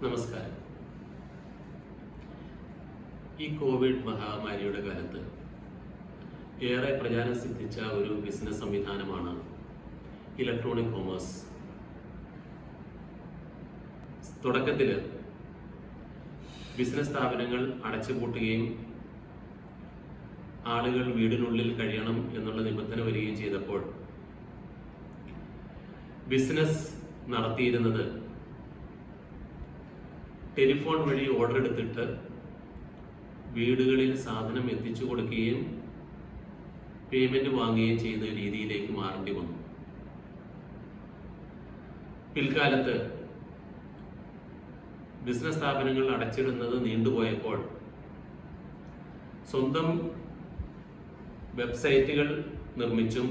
നമസ്കാരം. ഈ കോവിഡ് മഹാമാരിയുടെ കാലത്ത് ഏറെ പ്രചാരം സിദ്ധിച്ച ഒരു ബിസിനസ് സംവിധാനമാണ് ഇലക്ട്രോണിക് കോമേഴ്സ്. തുടക്കത്തിൽ ബിസിനസ് സ്ഥാപനങ്ങൾ അടച്ചുപൂട്ടുകയും ആളുകൾ വീടിനുള്ളിൽ കഴിയണം എന്നുള്ള നിബന്ധന വരികയും ചെയ്തപ്പോൾ ബിസിനസ് നടത്തിയിരുന്നത് ടെലിഫോൺ വഴി ഓർഡർ എടുത്തിട്ട് വീടുകളിൽ സാധനം എത്തിച്ചു കൊടുക്കുകയും പേയ്മെന്റ് വാങ്ങുകയും ചെയ്യുന്ന രീതിയിലേക്ക് മാറേണ്ടി വന്നു. പിൽക്കാലത്ത് ബിസിനസ് സ്ഥാപനങ്ങൾ അടച്ചിടുന്നത് നീണ്ടുപോയപ്പോൾ സ്വന്തം വെബ്സൈറ്റുകൾ നിർമ്മിച്ചും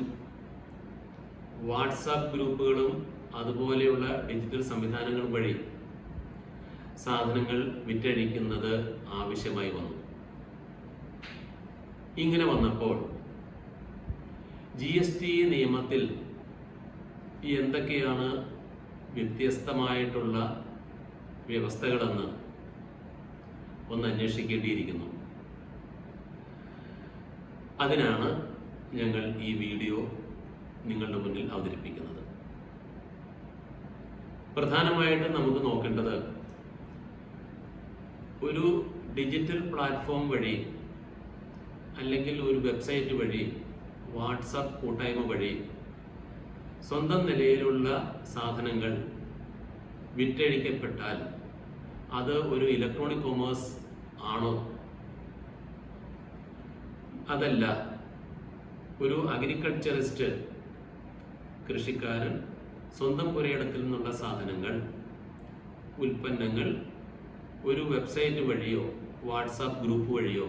വാട്സാപ്പ് ഗ്രൂപ്പുകളും അതുപോലെയുള്ള ഡിജിറ്റൽ സംവിധാനങ്ങൾ വഴി സാധനങ്ങൾ വിറ്റഴിക്കുന്നത് ആവശ്യമായി വന്നു. ഇങ്ങനെ വന്നപ്പോൾ GST നിയമത്തിൽ എന്തൊക്കെയാണ് വ്യത്യസ്തമായിട്ടുള്ള വ്യവസ്ഥകളെന്ന് ഒന്ന് അന്വേഷിക്കേണ്ടിയിരിക്കുന്നു. അതിനാണ് ഞങ്ങൾ ഈ വീഡിയോ നിങ്ങളുടെ മുന്നിൽ അവതരിപ്പിക്കുന്നത്. പ്രധാനമായിട്ടും നമുക്ക് നോക്കേണ്ടത് ഒരു ഡിജിറ്റൽ പ്ലാറ്റ്ഫോം വഴി അല്ലെങ്കിൽ ഒരു വെബ്സൈറ്റ് വഴി വാട്സാപ്പ് കൂട്ടായ്മ വഴി സ്വന്തം നിലയിലുള്ള സാധനങ്ങൾ വിറ്റഴിക്കപ്പെട്ടാൽ അത് ഒരു ഇലക്ട്രോണിക് കൊമേഴ്സ് ആണോ? അതല്ല, ഒരു അഗ്രികൾച്ചറിസ്റ്റ് കൃഷിക്കാരൻ സ്വന്തം പുരയിടത്തിൽ നിന്നുള്ള സാധനങ്ങൾ ഉൽപ്പന്നങ്ങൾ ഒരു വെബ്സൈറ്റ് വഴിയോ വാട്സാപ്പ് ഗ്രൂപ്പ് വഴിയോ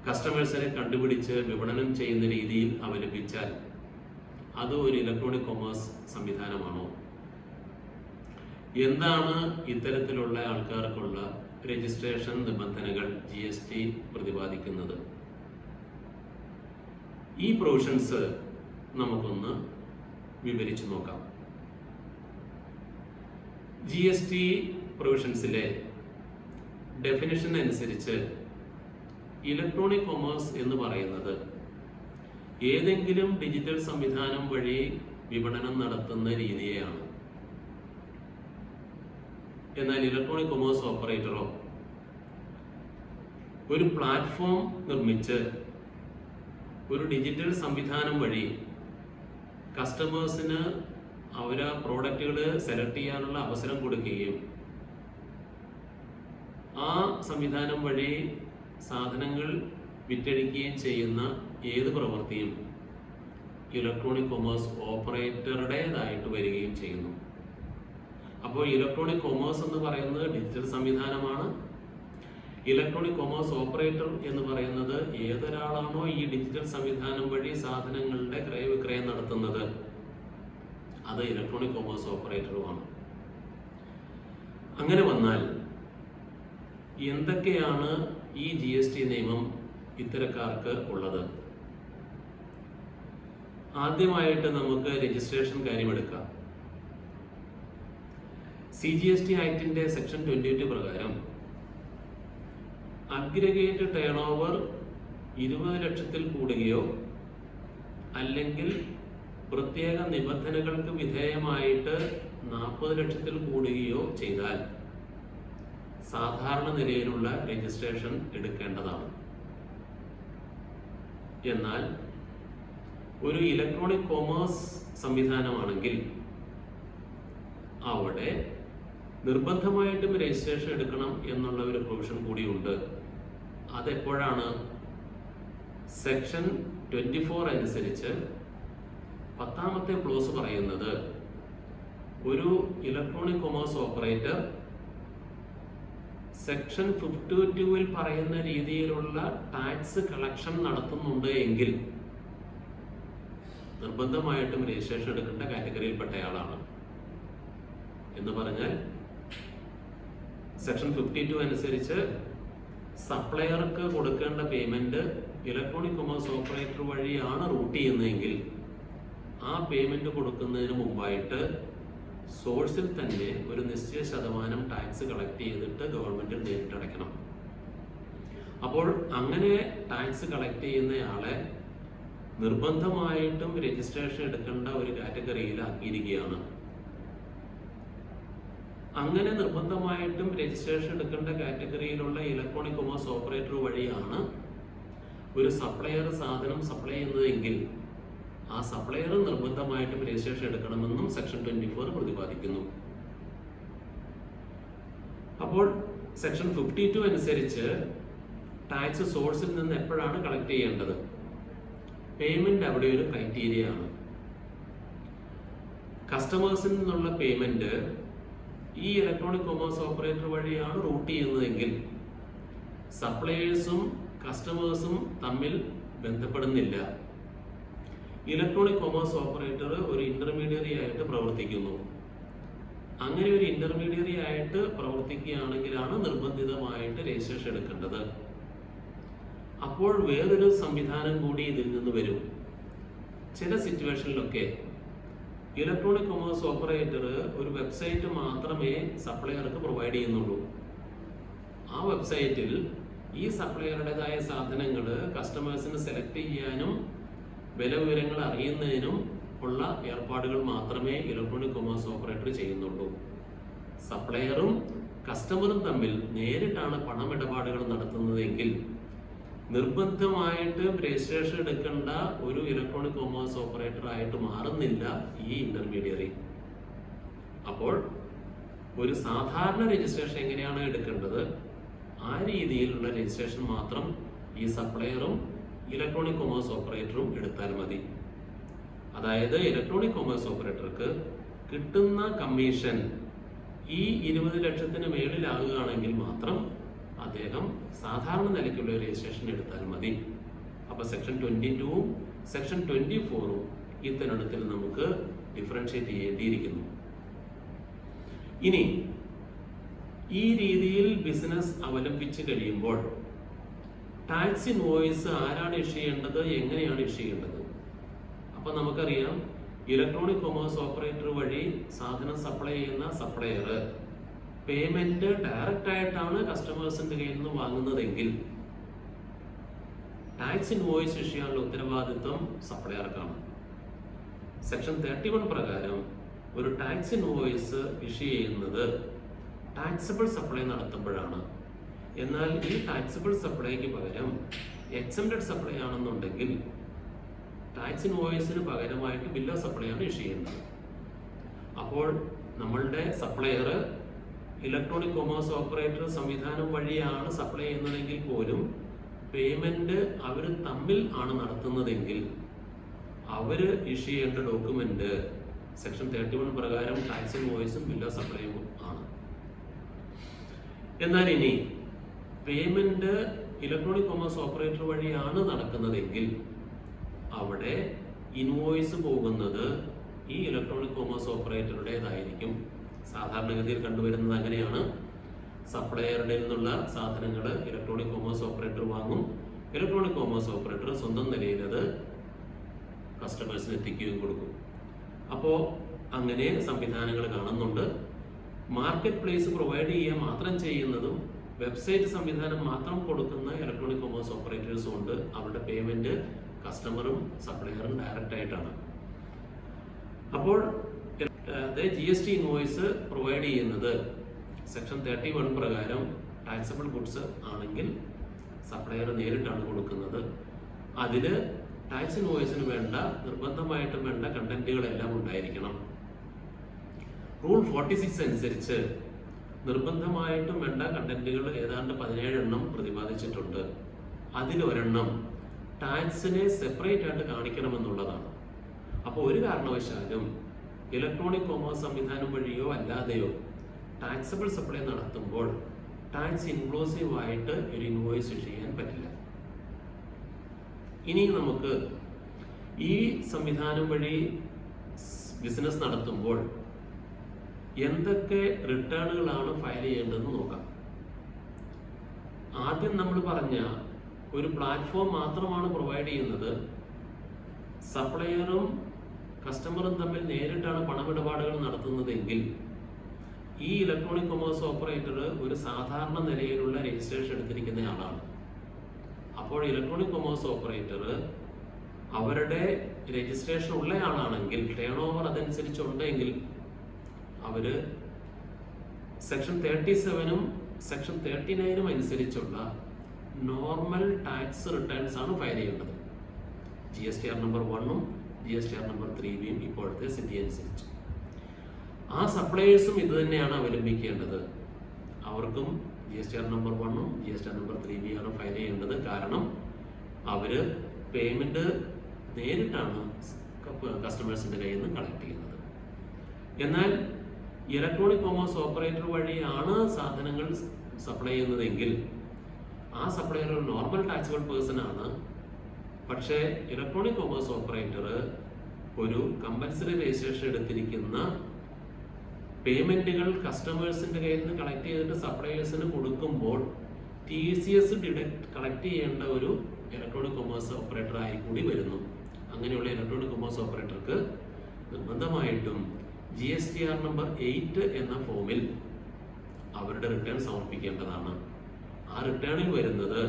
കസ്റ്റമേഴ്സിനെ കണ്ടുപിടിച്ച് വിപണനം ചെയ്യുന്ന രീതിയിൽ അവലംബിച്ചാൽ അത് ഒരു ഇലക്ട്രോണിക് കൊമേഴ്സ് സംവിധാനമാണോ? എന്താണ് ഇത്തരത്തിലുള്ള ആൾക്കാർക്കുള്ള രജിസ്ട്രേഷൻ നിബന്ധനകൾ GST പ്രതിപാദിക്കുന്നത്? ഈ പ്രൊവിഷൻസ് നമുക്കൊന്ന് വിവരിച്ചു നോക്കാം. GST പ്രൊവിഷൻസിലെ ഡെഫിനിഷൻ അനുസരിച്ച് ഇലക്ട്രോണിക് കൊമേഴ്സ് എന്ന് പറയുന്നത് ഏതെങ്കിലും ഡിജിറ്റൽ സംവിധാനം വഴി വിപണനം നടത്തുന്ന രീതിയെയാണ്. എന്നാൽ ഇലക്ട്രോണിക് കൊമേഴ്സ് ഓപ്പറേറ്ററോ ഒരു പ്ലാറ്റ്ഫോം നിർമ്മിച്ച് ഒരു ഡിജിറ്റൽ സംവിധാനം വഴി കസ്റ്റമേഴ്സിന് അവരെ പ്രോഡക്റ്റുകൾ സെലക്ട് ചെയ്യാനുള്ള അവസരം കൊടുക്കുകയും ആ സംവിധാനം വഴി സാധനങ്ങൾ വിറ്റഴിക്കുകയും ചെയ്യുന്ന ഏത് പ്രവൃത്തിയും ഇലക്ട്രോണിക് കൊമേഴ്സ് ഓപ്പറേറ്ററുടേതായിട്ട് വരികയും ചെയ്യുന്നു. അപ്പോൾ ഇലക്ട്രോണിക് കൊമേഴ്സ് എന്ന് പറയുന്നത് ഡിജിറ്റൽ സംവിധാനമാണ്. ഇലക്ട്രോണിക് കൊമേഴ്സ് ഓപ്പറേറ്റർ എന്ന് പറയുന്നത് ഏതൊരാളാണോ ഈ ഡിജിറ്റൽ സംവിധാനം വഴി സാധനങ്ങളുടെ ക്രയവിക്രയം നടത്തുന്നത് അത് ഇലക്ട്രോണിക് കൊമേഴ്സ് ഓപ്പറേറ്ററുമാണ്. അങ്ങനെ വന്നാൽ എന്തൊക്കെയാണ് ഈ GST നിയമം ഇത്തരക്കാർക്ക് ഉള്ളത്? ആദ്യമായിട്ട് നമുക്ക് രജിസ്ട്രേഷൻ കാര്യമെടുക്കാം. CGST ആക്ടിന്റെ സെക്ഷൻ 22 പ്രകാരം അഗ്രിഗേറ്റ് ടേൺ ഓവർ 20 ലക്ഷത്തിൽ കൂടുകയോ അല്ലെങ്കിൽ പ്രത്യേക നിബന്ധനകൾക്ക് വിധേയമായിട്ട് 40 ലക്ഷത്തിൽ കൂടുകയോ ചെയ്താൽ സാധാരണ നിലയിലുള്ള രജിസ്ട്രേഷൻ എടുക്കേണ്ടതാണ്. എന്നാൽ ഒരു ഇലക്ട്രോണിക് കൊമേഴ്സ് സംവിധാനമാണെങ്കിൽ അവിടെ നിർബന്ധമായിട്ടും രജിസ്ട്രേഷൻ എടുക്കണം എന്നുള്ള ഒരു പ്രൊവിഷൻ കൂടിയുണ്ട്. അതെപ്പോഴാണ്? സെക്ഷൻ 24 അനുസരിച്ച് 10ാമത്തെ ക്ലോസ് പറയുന്നത് ഒരു ഇലക്ട്രോണിക് കൊമേഴ്സ് ഓപ്പറേറ്റർ സെക്ഷൻ 52 പറയുന്ന രീതിയിലുള്ള ടാക്സ് കളക്ഷൻ നടത്തുന്നുണ്ട് എങ്കിൽ നിർബന്ധമായിട്ടും രജിസ്ട്രേഷൻ എടുക്കേണ്ട കാറ്റഗറിയിൽപ്പെട്ടയാളാണ്. എന്ന് പറഞ്ഞാൽ സെക്ഷൻ 52 അനുസരിച്ച് സപ്ലയർക്ക് കൊടുക്കേണ്ട പേയ്മെന്റ് ഇലക്ട്രോണിക് കൊമേഴ്സ് ഓപ്പറേറ്റർ വഴിയാണ് റൂട്ട് ചെയ്യുന്നതെങ്കിൽ ആ പേയ്മെന്റ് കൊടുക്കുന്നതിന് മുമ്പായിട്ട് സോഴ്സിൽ തന്നെ ഒരു നിശ്ചിത ശതമാനം ടാക്സ് കളക്ട് ചെയ്തിട്ട് ഗവൺമെന്റിൽ നേരിട്ട് അടയ്ക്കണം. അപ്പോൾ അങ്ങനെ ടാക്സ് കളക്ട് ചെയ്യുന്നയാളെ നിർബന്ധമായിട്ടും രജിസ്ട്രേഷൻ എടുക്കേണ്ട ഒരു കാറ്റഗറിയിൽ ആക്കിയിരിക്കുകയാണ്. അങ്ങനെ നിർബന്ധമായിട്ടും രജിസ്ട്രേഷൻ എടുക്കേണ്ട കാറ്റഗറിയിലുള്ള ഇലക്ട്രോണിക് കൊമേഴ്സ് ഓപ്പറേറ്റർ വഴിയാണ് ഒരു സപ്ലയർ സാധനം സപ്ലൈ ചെയ്യുന്നതെങ്കിൽ ആ സപ്ലയർ നിർബന്ധമായിട്ടും രജിസ്ട്രേഷൻ എടുക്കണമെന്നും സെക്ഷൻ 24 പ്രതിപാദിക്കുന്നു. അപ്പോൾ സെക്ഷൻ 52 അനുസരിച്ച് ടാക്സ് സോഴ്സിൽ നിന്ന് എപ്പോഴാണ് കളക്ട് ചെയ്യേണ്ടത്? പേയ്മെന്റ് അവിടെ ഒരു ക്രൈറ്റീരിയ ആണ്. കസ്റ്റമേഴ്സിൽ നിന്നുള്ള പേയ്മെന്റ് ഈ ഇലക്ട്രോണിക് കൊമേഴ്സ് ഓപ്പറേറ്റർ വഴിയാണ് റൂട്ട് ചെയ്യുന്നതെങ്കിൽ സപ്ലയേഴ്സും കസ്റ്റമേഴ്സും തമ്മിൽ ബന്ധപ്പെടുന്നില്ല. ഇലക്ട്രോണിക് കൊമേഴ്സ് ഓപ്പറേറ്റർ ഒരു ഇന്റർമീഡിയറി ആയിട്ട് പ്രവർത്തിക്കുന്നു. അങ്ങനെ ഒരു ഇന്റർമീഡിയറി ആയിട്ട് പ്രവർത്തിക്കുകയാണെങ്കിലാണ് നിർബന്ധിതമായിട്ട് രജിസ്ട്രേഷൻ എടുക്കേണ്ടത്. അപ്പോൾ വേറൊരു സംവിധാനം കൂടി ഇതിൽ നിന്ന് വരും. ചില സിറ്റുവേഷനിലൊക്കെ ഇലക്ട്രോണിക് കൊമേഴ്സ് ഓപ്പറേറ്റർ ഒരു വെബ്സൈറ്റ് മാത്രമേ സപ്ലയർക്ക് പ്രൊവൈഡ് ചെയ്യുന്നുള്ളൂ. ആ വെബ്സൈറ്റിൽ ഈ സപ്ലയറുടേതായ സാധനങ്ങൾ കസ്റ്റമേഴ്സിന് സെലക്ട് ചെയ്യാനും വില വിവരങ്ങൾ അറിയുന്നതിനും ഉള്ള ഏർപ്പാടുകൾ മാത്രമേ ഇലക്ട്രോണിക് കൊമേഴ്സ് ഓപ്പറേറ്റർ ചെയ്യുന്നുള്ളൂ. സപ്ലയറും കസ്റ്റമറും തമ്മിൽ നേരിട്ടാണ് പണമിടപാടുകൾ നടത്തുന്നതെങ്കിൽ നിർബന്ധമായിട്ട് രജിസ്ട്രേഷൻ എടുക്കേണ്ട ഒരു ഇലക്ട്രോണിക് കൊമേഴ്സ് ഓപ്പറേറ്റർ ആയിട്ട് മാറുന്നില്ല ഈ ഇന്റർമീഡിയറി. അപ്പോൾ ഒരു സാധാരണ രജിസ്ട്രേഷൻ എങ്ങനെയാണ് എടുക്കേണ്ടത് ആ രീതിയിലുള്ള രജിസ്ട്രേഷൻ മാത്രം ഈ സപ്ലയറും ഇലക്ട്രോണിക് കൊമേഴ്സ് ഓപ്പറേറ്ററും എടുത്താൽ മതി. അതായത് ഇലക്ട്രോണിക് കൊമേഴ്സ് ഓപ്പറേറ്റർക്ക് കിട്ടുന്ന കമ്മീഷൻ ഈ 20 ലക്ഷത്തിന് മേളിലാകുകയാണെങ്കിൽ മാത്രം അദ്ദേഹം സാധാരണ നിലയ്ക്കുള്ള രജിസ്ട്രേഷൻ എടുത്താൽ മതി. അപ്പൊ സെക്ഷൻ 22ഉം സെക്ഷൻ 24ഉം ഇത്തരണത്തിൽ നമുക്ക് ഡിഫറൻഷിയേറ്റ് ചെയ്യേണ്ടിയിരിക്കുന്നു. ഇനി ഈ രീതിയിൽ ബിസിനസ് അവലംബിച്ച് കഴിയുമ്പോൾ ടാക്സ് ഇൻവോയ്സ് ആരാണ് ഇഷ്യൂ ചെയ്യേണ്ടത്, എങ്ങനെയാണ് ഇഷ്യൂ ചെയ്യേണ്ടത്? അപ്പൊ നമുക്കറിയാം, ഇലക്ട്രോണിക് കൊമേഴ്സ് ഓപ്പറേറ്റർ വഴി സാധനം സപ്ലൈ ചെയ്യുന്ന സപ്ലയർ പേയ്മെന്റ് ഡയറക്റ്റ് ആയിട്ടാണ് കസ്റ്റമേഴ്സിന്റെ കയ്യിൽ നിന്ന് വാങ്ങുന്നതെങ്കിൽ ടാക്സ് ഇൻവോയ്സ് ഇഷ്യൂ ചെയ്യാനുള്ള ഉത്തരവാദിത്വം സപ്ലയർക്കാണ്. സെക്ഷൻ 31 പ്രകാരം ഒരു ടാക്സ് ഇൻവോയ്സ് ഇഷ്യൂ ചെയ്യുന്നത് ടാക്സബിൾ സപ്ലൈ നടത്തുമ്പോഴാണ്. എന്നാൽ ഈ ടാക്സബിൾ സപ്ലൈക്ക് പകരം എക്സംപ്റ്റഡ് സപ്ലൈ ആണെന്നുണ്ടെങ്കിൽ ടാക്സ് ഇൻവോയ്സിന് പകരമായിട്ട് ബിൽ ഓഫ് സപ്ലൈ ആണ് ഇഷ്യൂ ചെയ്യുന്നത്. അപ്പോൾ നമ്മളുടെ സപ്ലയർ ഇലക്ട്രോണിക് കൊമേഴ്സ് ഓപ്പറേറ്റർ സംവിധാനം വഴിയാണ് സപ്ലൈ ചെയ്യുന്നതെങ്കിൽ പോലും പേയ്മെന്റ് അവർ തമ്മിൽ ആണ് നടത്തുന്നതെങ്കിൽ അവർ ഇഷ്യൂ ചെയ്യേണ്ട ഡോക്യുമെന്റ് സെക്ഷൻ 31 പ്രകാരം ടാക്സ് ഇൻവോയ്സും ബിൽ ഓഫ് സപ്ലൈയും ആണ്. എന്നാൽ ഇനി പേയ്മെന്റ് ഇലക്ട്രോണിക് കൊമേഴ്സ് ഓപ്പറേറ്റർ വഴിയാണ് നടക്കുന്നതെങ്കിൽ അവിടെ ഇൻവോയ്സ് പോകുന്നത് ഈ ഇലക്ട്രോണിക് കൊമേഴ്സ് ഓപ്പറേറ്ററുടേതായിരിക്കും. സാധാരണഗതിയിൽ കണ്ടുവരുന്നത് അങ്ങനെയാണ്. സപ്ലയറുടെ നിന്നുള്ള സാധനങ്ങൾ ഇലക്ട്രോണിക് കൊമേഴ്സ് ഓപ്പറേറ്റർ വാങ്ങും. ഇലക്ട്രോണിക് കൊമേഴ്സ് ഓപ്പറേറ്റർ സ്വന്തം നിലയിൽ അത് കസ്റ്റമേഴ്സിന് എത്തിക്കുകയും കൊടുക്കും. അപ്പോൾ അങ്ങനെ സംവിധാനങ്ങൾ കാണുന്നുണ്ട്. മാർക്കറ്റ് പ്ലേസ് പ്രൊവൈഡ് ചെയ്യുക മാത്രം ചെയ്യുന്നതും വെബ്സൈറ്റ് സംവിധാനം മാത്രം കൊടുക്കുന്ന ഇലക്ട്രോണിക് കൊമേഴ്സ് ഓപ്പറേറ്റേഴ്സും ഉണ്ട്. അവരുടെ പേയ്മെന്റ് കസ്റ്റമറും സപ്ലയറും ഡയറക്റ്റ് ആയിട്ടാണ്. അപ്പോൾ GST ഇൻവോയ്സ് പ്രൊവൈഡ് ചെയ്യുന്നത് സെക്ഷൻ 31 പ്രകാരം ടാക്സബിൾ ഗുഡ്സ് ആണെങ്കിൽ സപ്ലയർ നേരിട്ടാണ് കൊടുക്കുന്നത്. അതിൽ ടാക്സ് ഇൻവോയ്സിന് വേണ്ട നിർബന്ധമായിട്ടും വേണ്ട കണ്ടന്റുകളെല്ലാം ഉണ്ടായിരിക്കണം. റൂൾ 46 അനുസരിച്ച് നിർബന്ധമായിട്ടും വേണ്ട കണ്ടന്റുകൾ ഏതാണ്ട് 17 എണ്ണം പ്രതിപാദിച്ചിട്ടുണ്ട്. അതിലൊരെണ്ണം ടാക്സിനെ സെപ്പറേറ്റ് ആയിട്ട് കാണിക്കണമെന്നുള്ളതാണ്. അപ്പോൾ ഒരു കാരണവശാലും ഇലക്ട്രോണിക് കൊമേഴ്സ് സംവിധാനം വഴിയോ അല്ലാതെയോ ടാക്സബിൾ സപ്ലൈ നടത്തുമ്പോൾ ടാക്സ് ഇൻക്ലൂസീവ് ആയിട്ട് ഒരു ഇൻവോയ്സ് ചെയ്യാൻ പറ്റില്ല. ഇനി നമുക്ക് ഈ സംവിധാനം വഴി ബിസിനസ് നടത്തുമ്പോൾ എന്തൊക്കെ റിട്ടേണുകളാണ് ഫയൽ ചെയ്യേണ്ടതെന്ന് നോക്കാം. ആദ്യം നമ്മൾ പറഞ്ഞ ഒരു പ്ലാറ്റ്ഫോം മാത്രമാണ് പ്രൊവൈഡ് ചെയ്യുന്നത്. സപ്ലയറും കസ്റ്റമറും തമ്മിൽ നേരിട്ടാണ് പണമിടപാടുകൾ നടത്തുന്നതെങ്കിൽ ഈ ഇലക്ട്രോണിക് കൊമേഴ്സ് ഓപ്പറേറ്റർ ഒരു സാധാരണ നിലയിലുള്ള രജിസ്ട്രേഷൻ എടുത്തിരിക്കുന്ന ആളാണ്. അപ്പോൾ ഇലക്ട്രോണിക് കൊമേഴ്സ് ഓപ്പറേറ്റർ അവരുടെ രജിസ്ട്രേഷൻ ഉള്ളയാളാണെങ്കിൽ, ടേൺ ഓവർ അതനുസരിച്ചുണ്ടെങ്കിൽ അവര് സെക്ഷൻ 37-ഉം സെക്ഷൻ 39-ഉം അനുസരിച്ചുള്ള നോർമൽ ടാക്സ് റിട്ടേൺസ് ആണ് ഫയൽ ചെയ്യേണ്ടത്. GSTR നമ്പർ 1-ഉം GSTR നമ്പർ 3-യും ഇപ്പോഴത്തെ സ്ഥിതി അനുസരിച്ച്. ആ സപ്ലയേഴ്സും ഇത് തന്നെയാണ് അവലംബിക്കേണ്ടത്. അവർക്കും GSTR നമ്പർ 1-ഉം GSTR നമ്പർ 3-യും ഫയൽ ചെയ്യേണ്ടത്. കാരണം അവര് പേയ്മെന്റ് നേരിട്ടാണ് കസ്റ്റമേഴ്സിന്റെ കയ്യിൽ നിന്ന് കളക്ട് ചെയ്യുന്നത്. എന്നാൽ ഇലക്ട്രോണിക് കൊമേഴ്സ് ഓപ്പറേറ്റർ വഴിയാണ് സാധനങ്ങൾ സപ്ലൈ ചെയ്യുന്നതെങ്കിൽ ആ സപ്ലയർ ഒരു നോർമൽ ടാക്സബിൾ പേഴ്സൺ ആണ്. പക്ഷേ ഇലക്ട്രോണിക് കൊമേഴ്സ് ഓപ്പറേറ്റർ ഒരു കമ്പൽസറി രജിസ്ട്രേഷൻ എടുത്തിരിക്കുന്ന പേയ്മെന്റുകൾ കസ്റ്റമേഴ്സിന്റെ കയ്യിൽ നിന്ന് കളക്ട് ചെയ്തിട്ട് സപ്ലയേഴ്സിന് കൊടുക്കുമ്പോൾ TCS കളക്ട് ചെയ്യേണ്ട ഒരു ഇലക്ട്രോണിക് കൊമേഴ്സ് ഓപ്പറേറ്റർ ആയി കൂടി വരുന്നു. അങ്ങനെയുള്ള ഇലക്ട്രോണിക് കൊമേഴ്സ് ഓപ്പറേറ്റർക്ക് നിർബന്ധമായിട്ടും GSTR നമ്പർ 8 എന്ന ഫോമിൽ അവരുടെ റിട്ടേൺ സമർപ്പിക്കേണ്ടതാണ്. ആ റിട്ടേണിൽ വരുന്നത്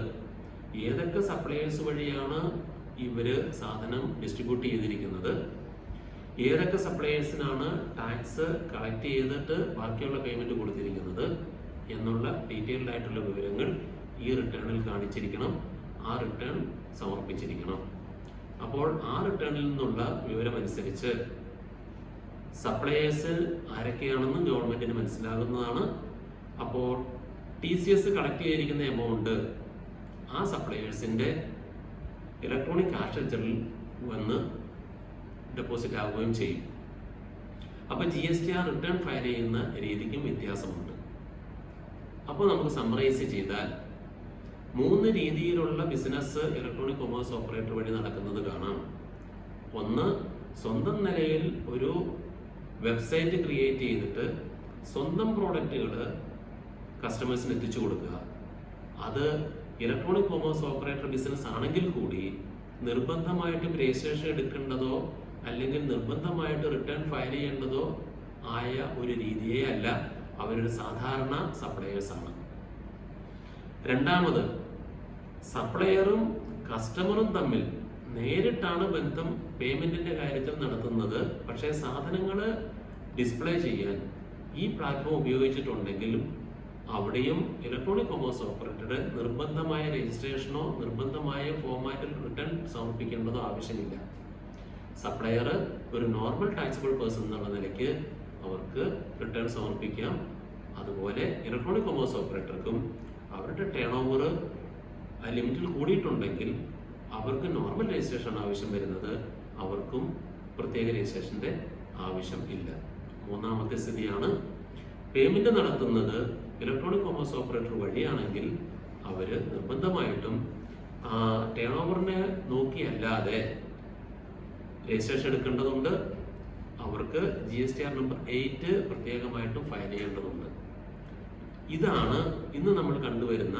ഏതൊക്കെ സപ്ലയേഴ്സ് വഴിയാണ് ഇവര് സാധനം ഡിസ്ട്രിബ്യൂട്ട് ചെയ്തിരിക്കുന്നത്, ഏതൊക്കെ സപ്ലയേഴ്സിനാണ് ടാക്സ് കളക്ട് ചെയ്തിട്ട് ബാക്കിയുള്ള പേയ്മെന്റ് കൊടുത്തിരിക്കുന്നത് എന്നുള്ള ഡീറ്റെയിൽഡ് ആയിട്ടുള്ള വിവരങ്ങൾ ഈ റിട്ടേണിൽ കാണിച്ചിരിക്കണം. ആ റിട്ടേൺ സമർപ്പിച്ചിരിക്കണം. അപ്പോൾ ആ റിട്ടേണിൽ നിന്നുള്ള വിവരം അനുസരിച്ച് സപ്ലയേഴ്സ് ആരൊക്കെയാണെന്നും ഗവൺമെന്റിന് മനസ്സിലാകുന്നതാണ്. അപ്പോൾ TCS കളക്ട് ചെയ്തിരിക്കുന്ന എമൗണ്ട് ആ സപ്ലയേഴ്സിന്റെ ഇലക്ട്രോണിക് ക്യാഷ് ലെഡ്ജറിൽ വന്ന് ഡെപ്പോസിറ്റ് ആവുകയും ചെയ്യും. അപ്പൊ GSTR റിട്ടേൺ ഫയൽ ചെയ്യുന്ന രീതിക്കും വ്യത്യാസമുണ്ട്. അപ്പോൾ നമുക്ക് സമ്മറൈസ് ചെയ്താൽ 3 രീതിയിലുള്ള ബിസിനസ് ഇലക്ട്രോണിക് കൊമേഴ്സ് ഓപ്പറേറ്റർ വഴി നടക്കുന്നത് കാണാം. ഒന്ന്, സ്വന്തം നിലയിൽ ഒരു വെബ്സൈറ്റ് ക്രിയേറ്റ് ചെയ്തിട്ട് സ്വന്തം പ്രോഡക്റ്റുകൾ കസ്റ്റമേഴ്സിന് എത്തിച്ചു കൊടുക്കുക. അത് ഇലക്ട്രോണിക് കൊമേഴ്സ് ഓപ്പറേറ്റർ ബിസിനസ് ആണെങ്കിൽ കൂടി നിർബന്ധമായിട്ടും രജിസ്ട്രേഷൻ എടുക്കേണ്ടതോ അല്ലെങ്കിൽ നിർബന്ധമായിട്ട് റിട്ടേൺ ഫയൽ ചെയ്യേണ്ടതോ ആയ ഒരു രീതിയേ അല്ല. അവരൊരു സാധാരണ സപ്ലയേഴ്സ് ആണ്. രണ്ടാമത്, സപ്ലയറും കസ്റ്റമറും തമ്മിൽ നേരിട്ടാണ് ബന്ധം പേയ്മെന്റിന്റെ കാര്യത്തിൽ നടത്തുന്നത്. പക്ഷേ സാധനങ്ങൾ ഡിസ്പ്ലേ ചെയ്യാൻ ഈ പ്ലാറ്റ്ഫോം ഉപയോഗിച്ചിട്ടുണ്ടെങ്കിലും അവിടെയും ഇലക്ട്രോണിക് കൊമേഴ്സ് ഓപ്പറേറ്ററുടെ നിർബന്ധമായ രജിസ്ട്രേഷനോ നിർബന്ധമായ ഫോർമാറ്റിൽ റിട്ടേൺ സമർപ്പിക്കേണ്ടതോ ആവശ്യമില്ല. സപ്ലയർ ഒരു നോർമൽ ടാക്സബിൾ പേഴ്സൺ എന്നുള്ള നിലയ്ക്ക് അവർക്ക് റിട്ടേൺ സമർപ്പിക്കാം. അതുപോലെ ഇലക്ട്രോണിക് കൊമേഴ്സ് ഓപ്പറേറ്റർക്കും അവരുടെ ടേൺ ഓവർ ആ ലിമിറ്റിൽ കൂടിയിട്ടുണ്ടെങ്കിൽ അവർക്ക് നോർമൽ രജിസ്ട്രേഷൻ ആവശ്യം വരുന്നത്, അവർക്കും പ്രത്യേക രജിസ്ട്രേഷന്റെ ആവശ്യം ഇല്ല. മൂന്നാമത്തെ സ്ഥിതിയാണ്, പേയ്മെന്റ് നടത്തുന്നത് ഇലക്ട്രോണിക് കൊമേഴ്സ് ഓപ്പറേറ്റർ വഴിയാണെങ്കിൽ അവര് നിർബന്ധമായിട്ടും ടേൺ ഓവറിനെ നോക്കിയല്ലാതെ രജിസ്ട്രേഷൻ എടുക്കേണ്ടതുണ്ട്. അവർക്ക് GSTR നമ്പർ 8 പ്രത്യേകമായിട്ടും ഫയൽ ചെയ്യേണ്ടതുണ്ട്. ഇതാണ് ഇന്ന് നമ്മൾ കണ്ടുവരുന്ന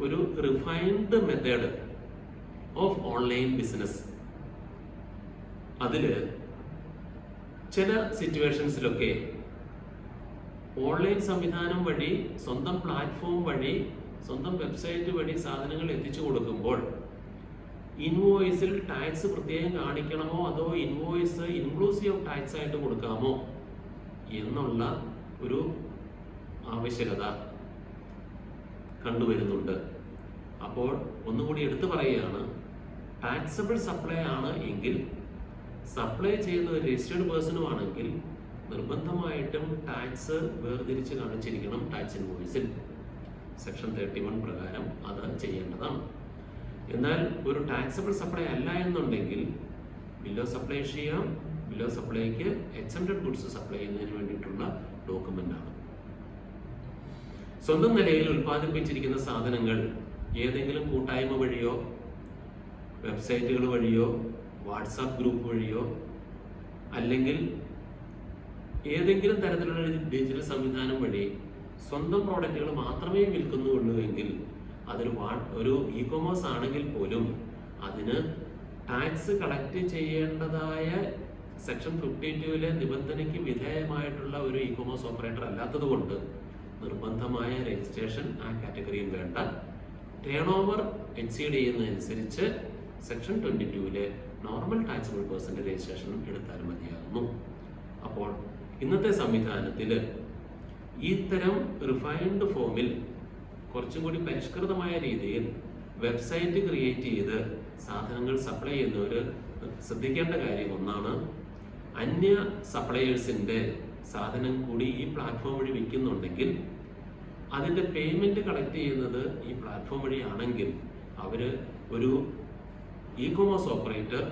ഒരു refined method of online business. അതില് ചില സിറ്റുവേഷൻസിലൊക്കെ ഓൺലൈൻ സംവിധാനം വഴി, സ്വന്തം പ്ലാറ്റ്ഫോം വഴി, സ്വന്തം വെബ്സൈറ്റ് വഴി സാധനങ്ങൾ എത്തിച്ചു കൊടുക്കുമ്പോൾ ഇൻവോയ്സിൽ ടാക്സ് പ്രത്യേകം കാണിക്കണമോ അതോ ഇൻവോയ്സ് ഇൻക്ലൂസീവ് ടാക്സ് ആയിട്ട് കൊടുക്കാമോ എന്നുള്ള ഒരു ആവശ്യകത കണ്ടുവരുന്നുണ്ട്. അപ്പോൾ ഒന്നുകൂടി എടുത്തു പറയുകയാണ്, ടാക്സബിൾ സപ്ലൈ ആണ് എങ്കിൽ, സപ്ലൈ ചെയ്യുന്ന ഒരു രജിസ്റ്റേർഡ് പേഴ്സണും ആണെങ്കിൽ നിർബന്ധമായിട്ടും ടാക്സ് വേർതിരിച്ച് കാണിച്ചിരിക്കണം ടാക്സ് ഇൻവോയ്സിൽ. സെക്ഷൻ 31 പ്രകാരം അത് ചെയ്യേണ്ടതാണ്. എന്നാൽ ഒരു ടാക്സബിൾ സപ്ലൈ അല്ല എന്നുണ്ടെങ്കിൽ ബിൽ ഓഫ് സപ്ലൈ ചെയ്യാം. ബിൽ ഓഫ് സപ്ലൈക്ക് എക്സംപ്റ്റഡ് ഗുഡ്സ് സപ്ലൈ ചെയ്യുന്നതിന് വേണ്ടിയിട്ടുള്ള ഡോക്യുമെന്റ് ആണ്. സ്വന്തം നിലയിൽ ഉൽപ്പാദിപ്പിച്ചിരിക്കുന്ന സാധനങ്ങൾ ഏതെങ്കിലും കൂട്ടായ്മ വഴിയോ വെബ്സൈറ്റുകൾ വഴിയോ വാട്സാപ്പ് ഗ്രൂപ്പ് വഴിയോ അല്ലെങ്കിൽ ഏതെങ്കിലും തരത്തിലുള്ള ഡിജിറ്റൽ സംവിധാനം വഴി സ്വന്തം പ്രോഡക്റ്റുകൾ മാത്രമേ വിൽക്കുന്നുള്ളൂ എങ്കിൽ അതൊരു ഇ കൊമേഴ്സ് ആണെങ്കിൽ പോലും അതിന് ടാക്സ് കളക്ട് ചെയ്യേണ്ടതായ സെക്ഷൻ 52-ലെ നിബന്ധനയ്ക്ക് വിധേയമായിട്ടുള്ള ഒരു ഇ കൊമേഴ്സ് ഓപ്പറേറ്റർ അല്ലാത്തത് കൊണ്ട് നിർബന്ധമായ രജിസ്ട്രേഷൻ ആ കാറ്റഗറിയിൽ വേണ്ട. ടേൺ ഓവർ എക്സീഡ് ചെയ്യുന്നതനുസരിച്ച് സെക്ഷൻ 22-ലെ നോർമൽ ടാക്സബിൾ പേഴ്സന്റെ രജിസ്ട്രേഷൻ എടുത്താൽ മതിയാകുന്നു. അപ്പോൾ ഇന്നത്തെ സംവിധാനത്തിൽ ഇത്തരം റിഫൈൻഡ് ഫോമിൽ കുറച്ചും കൂടി പരിഷ്കൃതമായ രീതിയിൽ വെബ്സൈറ്റ് ക്രിയേറ്റ് ചെയ്ത് സാധനങ്ങൾ സപ്ലൈ ചെയ്യുന്നവർ ശ്രദ്ധിക്കേണ്ട കാര്യം ഒന്നാണ്, അന്യ സപ്ലയേഴ്സിന്റെ സാധനം കൂടി ഈ പ്ലാറ്റ്ഫോം വഴി വിൽക്കുന്നുണ്ടെങ്കിൽ അതിന്റെ പേയ്മെന്റ് കളക്ട് ചെയ്യുന്നത് ഈ പ്ലാറ്റ്ഫോം വഴിയാണെങ്കിൽ അവര് ഒരു E commerce operator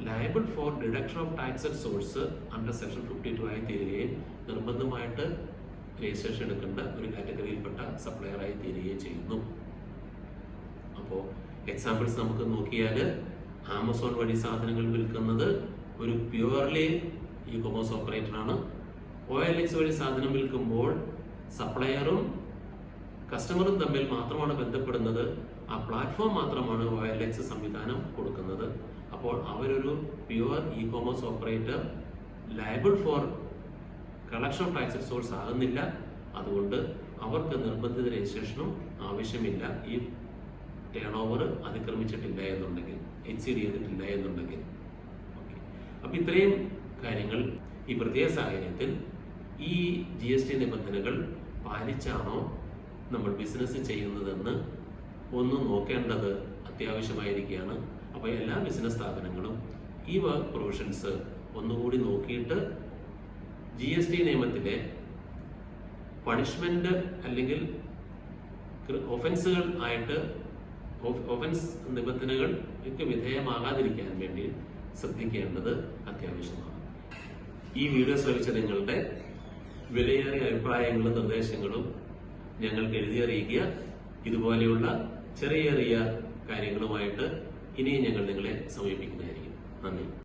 liable four deduction of tax at source under section 52 ആയി തീരുകയും നിർബന്ധമായിട്ട് രജിസ്ട്രേഷൻ എടുക്കേണ്ട ഒരു കാറ്റഗറിയിൽപ്പെട്ട സപ്ലയർ ആയി തീരുകയും ചെയ്യുന്നു. അപ്പോൾ എക്സാമ്പിൾസ് നമുക്ക് നോക്കിയാൽ, ആമസോൺ വഴി സാധനങ്ങൾ വിൽക്കുന്നത് ഒരു പ്യുവർലി ഇ കൊമേഴ്സ് ഓപ്പറേറ്റർ ആണ്. OLX വഴി സാധനം വിൽക്കുമ്പോൾ സപ്ലയറും കസ്റ്റമറും തമ്മിൽ മാത്രമാണ് ബന്ധപ്പെടുന്നത്. ആ പ്ലാറ്റ്ഫോം മാത്രമാണ് OLX സംവിധാനം കൊടുക്കുന്നത്. അപ്പോൾ അവരൊരു pure E commerce operator liable four collection of tax source ആകുന്നില്ല. അതുകൊണ്ട് അവർക്ക് നിർബന്ധിത രജിസ്ട്രേഷനും ആവശ്യമില്ല. ഈ ടേൺ ഓവർ അതിക്രമിച്ചിട്ടില്ല എന്നുണ്ടെങ്കിൽ, എക്സീഡ് ചെയ്തിട്ടില്ല എന്നുണ്ടെങ്കിൽ. അപ്പൊ ഇത്രയും കാര്യങ്ങൾ ഈ പ്രത്യേക സാഹചര്യത്തിൽ ഈ GST നിബന്ധനകൾ പാലിച്ചാണോ നമ്മൾ ബിസിനസ് ചെയ്യുന്നതെന്ന് ഒന്ന് നോക്കേണ്ടത് അത്യാവശ്യമായിരിക്കുകയാണ്. അപ്പോൾ എല്ലാ ബിസിനസ് സ്ഥാപനങ്ങളും ഈ വർക്ക് പ്രൊവിഷൻസ് ഒന്നുകൂടി നോക്കിയിട്ട് GST നിയമത്തിലെ പണിഷ്മെന്റ് അല്ലെങ്കിൽ ഒഫൻസുകൾ ആയിട്ട് ഒഫൻസ് നിബന്ധനകൾക്ക് വിധേയമാകാതിരിക്കാൻ വേണ്ടി ശ്രദ്ധിക്കേണ്ടത് അത്യാവശ്യമാണ്. ഈ വീഡിയോ ശ്രമിച്ച നിങ്ങളുടെ വിലയേറിയ അഭിപ്രായങ്ങളും നിർദ്ദേശങ്ങളും ഞങ്ങൾക്ക് എഴുതി അറിയിക്കുക. ഇതുപോലെയുള്ള ചെറിയ ചെറിയ കാര്യങ്ങളുമായിട്ട് ഇനിയും ഞങ്ങൾ നിങ്ങളെ സമീപിക്കുന്നതായിരിക്കും. നന്ദി.